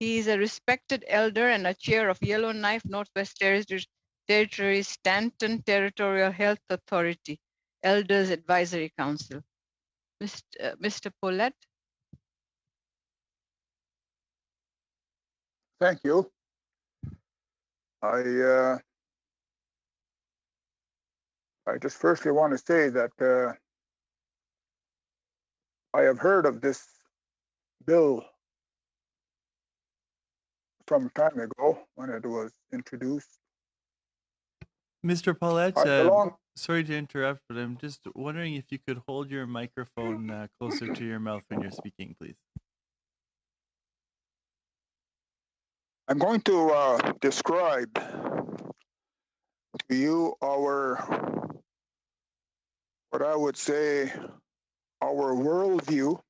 He is a respected elder and a chair of Yellowknife, Northwest Territories Stanton Territorial Health Authority, Elders Advisory Council. Mr. Paulette? Thank you. I just firstly want to say that I have heard of this bill some time ago when it was introduced. Mr. Paulette, I belong. sorry to interrupt, but I'm just wondering if you could hold your microphone closer to your mouth when you're speaking, please. I'm going to describe to you what I would say, our worldview,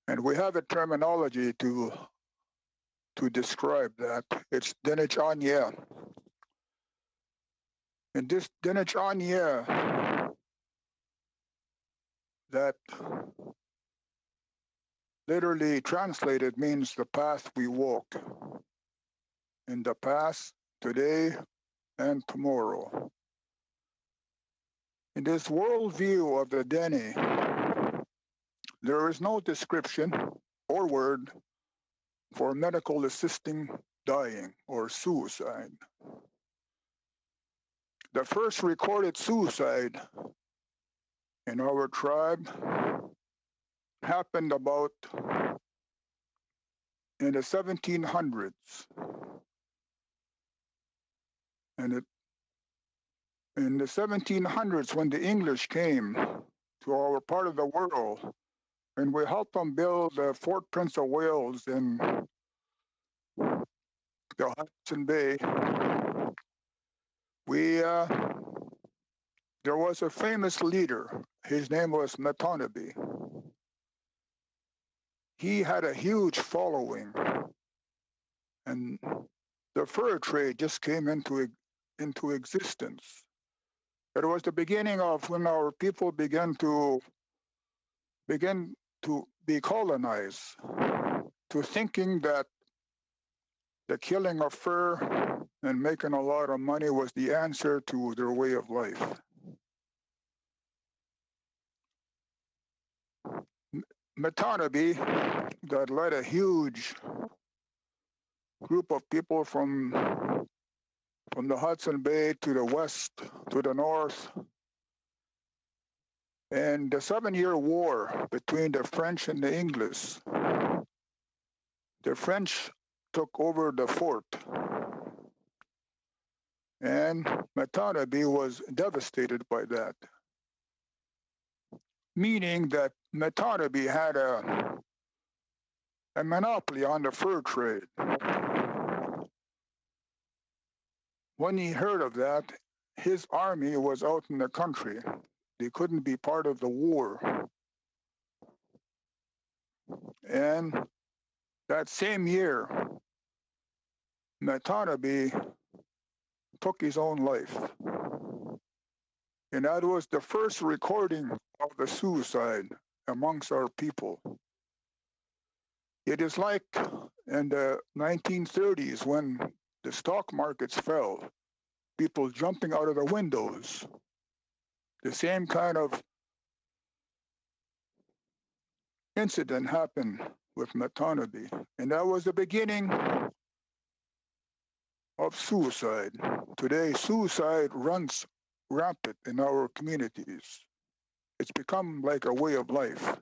and we have a terminology to describe that. It's Dinich Anya. And this Dinich Anya, that literally translated means the path we walk. In the past, today, and tomorrow. In this worldview of the Dene, there is no description or word for medical assisting dying or suicide. The first recorded suicide in our tribe happened about in the 1700s. And in the 1700s, when the English came to our part of the world, and we helped them build Fort Prince of Wales in the Hudson Bay, there was a famous leader. His name was Matonabbee. He had a huge following, and the fur trade just came into existence. It was the beginning of when our people began to be colonized, to thinking that the killing of fur and making a lot of money was the answer to their way of life. Matonabbee, that led a huge group of people from the Hudson Bay to the west, to the north. And the 7-year war between the French and the English, the French took over the fort. And Matonabbee was devastated by that, meaning that Matonabbee had a monopoly on the fur trade. When he heard of that, his army was out in the country. They couldn't be part of the war. And that same year, Matonabbee took his own life. And that was the first recording of the suicide amongst our people. It is like in the 1930s when the stock markets fell, people jumping out of the windows. The same kind of incident happened with Matonabbee. And that was the beginning of suicide. Today, suicide runs rampant in our communities. It's become like a way of life.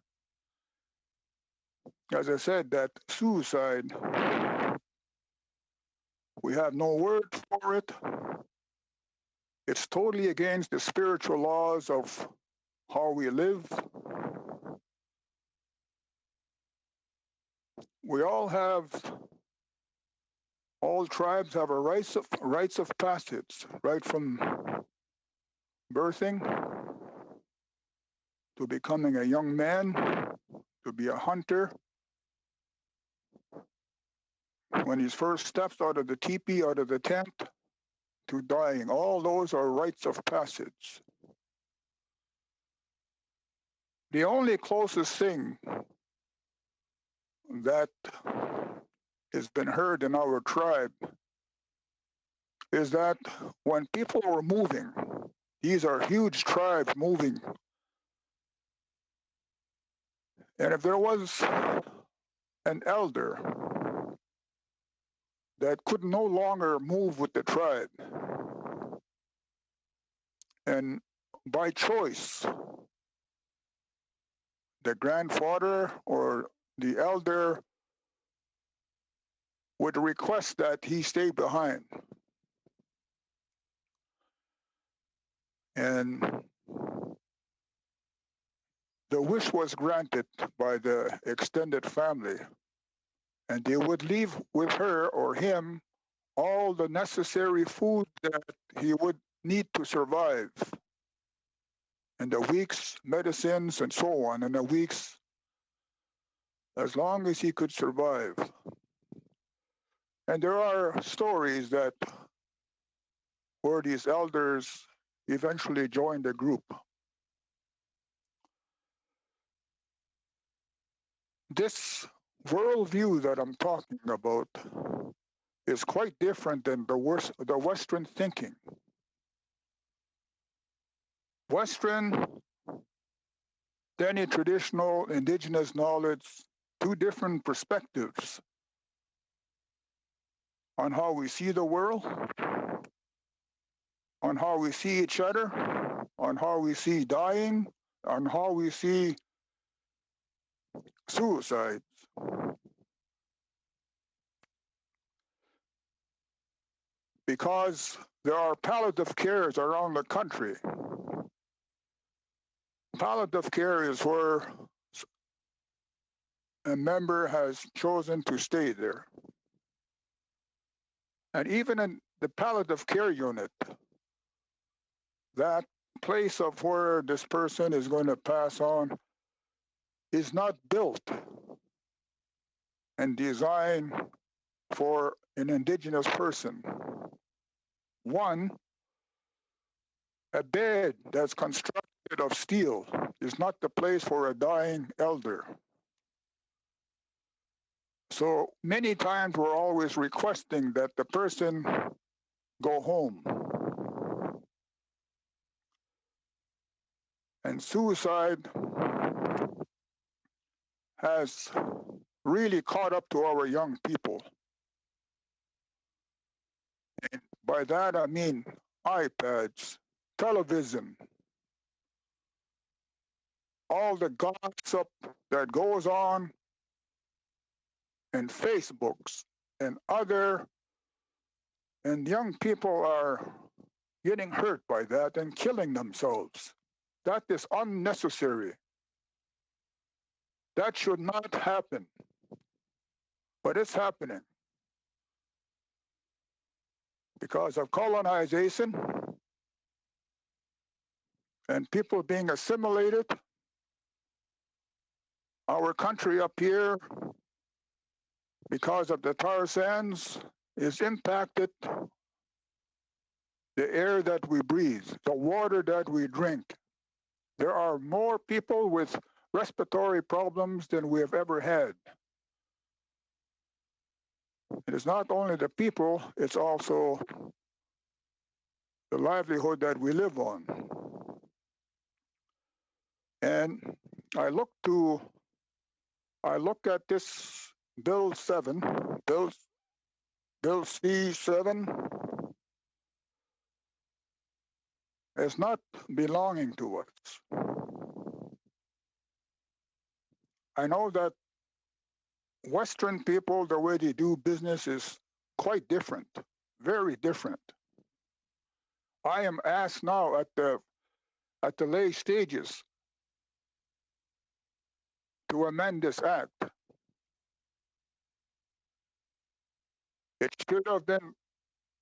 As I said, that suicide, we have no word for it. It's totally against the spiritual laws of how we live. All tribes have a rites of passage, right from birthing to becoming a young man, to be a hunter. When he first steps out of the teepee, out of the tent, to dying, all those are rites of passage. The only closest thing that has been heard in our tribe is that when people were moving, these are huge tribes moving, and if there was an elder that could no longer move with the tribe, and by choice, the grandfather or the elder would request that he stay behind. And the wish was granted by the extended family, and they would leave with her or him all the necessary food that he would need to survive, and the weeks, medicines, and so on, and the weeks, as long as he could survive. And there are stories that where these elders eventually joined the group. This worldview that I'm talking about is quite different than the Western thinking. Western, any traditional indigenous knowledge, two different perspectives on how we see the world, on how we see each other, on how we see dying, on how we see suicide. Because there are palliative cares around the country. Palliative care is where a member has chosen to stay there. And even in the palliative care unit, that place of where this person is going to pass on is not built and designed for an indigenous person. One, a bed that's constructed of steel is not the place for a dying elder. So many times we're always requesting that the person go home. And suicide has really caught up to our young people. And by that I mean iPads, television, all the gossip that goes on in Facebooks and other, and young people are getting hurt by that and killing themselves. That is unnecessary. That should not happen. But it's happening because of colonization and people being assimilated. Our country up here, because of the tar sands, is impacted. The air that we breathe, the water that we drink. There are more people with respiratory problems than we have ever had. It is not only the people, it's also the livelihood that we live on. And I look at this Bill 7, Bill C7, as not belonging to us. I know that Western people, the way they do business is quite different, very different. I am asked now at the late stages to amend this act. It should have been,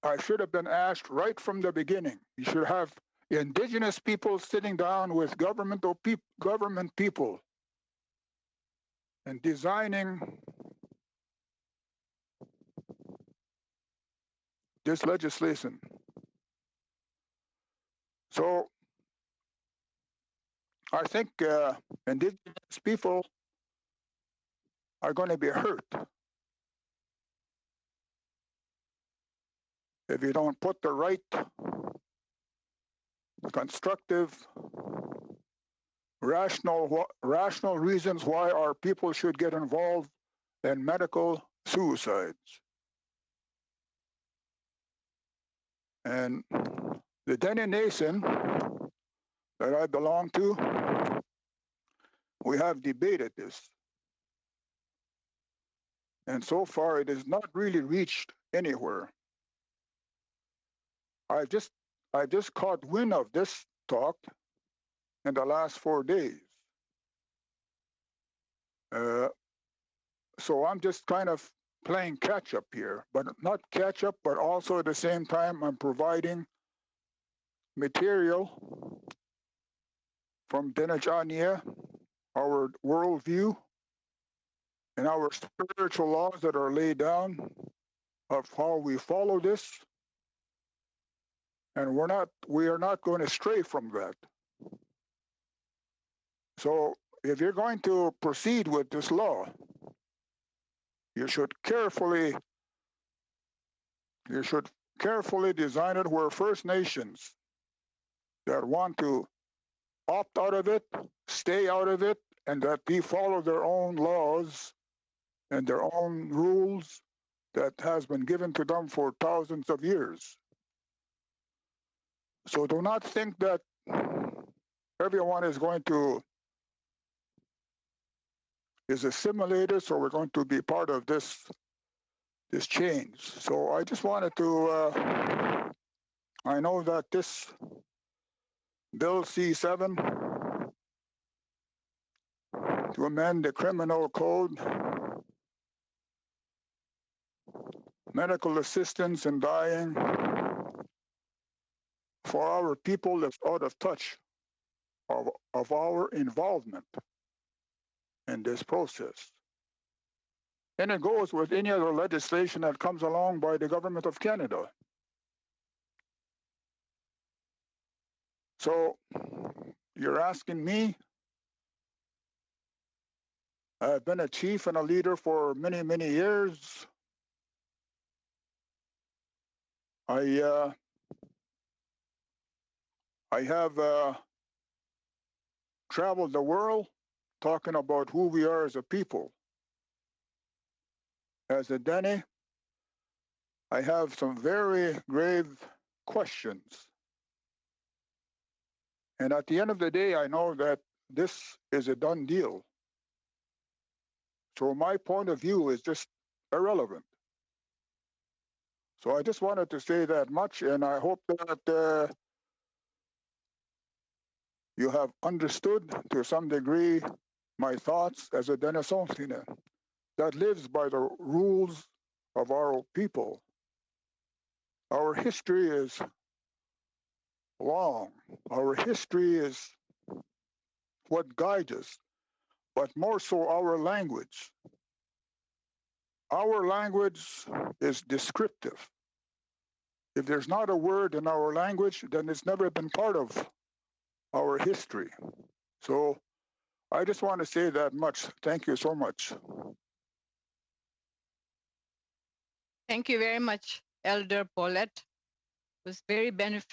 I should have been asked right from the beginning. You should have indigenous people sitting down with government people and designing this legislation. So I think indigenous people are going to be hurt if you don't put the right, constructive, rational reasons why our people should get involved in medical suicides. And the Dene Nation that I belong to, we have debated this. And so far, it has not really reached anywhere. I just caught wind of this talk in the last 4 days. So I'm just kind of playing catch up here, but not catch up, but also at the same time, I'm providing material from Denajania, our worldview, and our spiritual laws that are laid down of how we follow this. And we are not going to stray from that. So if you're going to proceed with this law, you should carefully design it where First Nations that want to opt out of it, stay out of it, and that they follow their own laws and their own rules that has been given to them for thousands of years. So do not think that everyone is assimilated, so we're going to be part of this change. So I just wanted to, I know that this Bill C7 to amend the criminal code, medical assistance in dying for our people that's out of touch of our involvement in this process. And it goes with any other legislation that comes along by the government of Canada. So you're asking me, I've been a chief and a leader for many, many years. I have traveled the world talking about who we are as a people. As a Dene, I have some very grave questions. And at the end of the day, I know that this is a done deal. So my point of view is just irrelevant. So I just wanted to say that much, and I hope that you have understood to some degree my thoughts as a Denisottina that lives by the rules of our people. Our history is long. Our history is what guides us, but more so our language. Our language is descriptive. If there's not a word in our language, then it's never been part of our history. So I just want to say that much. Thank you so much. Thank you very much, Elder Paulette. It was very beneficial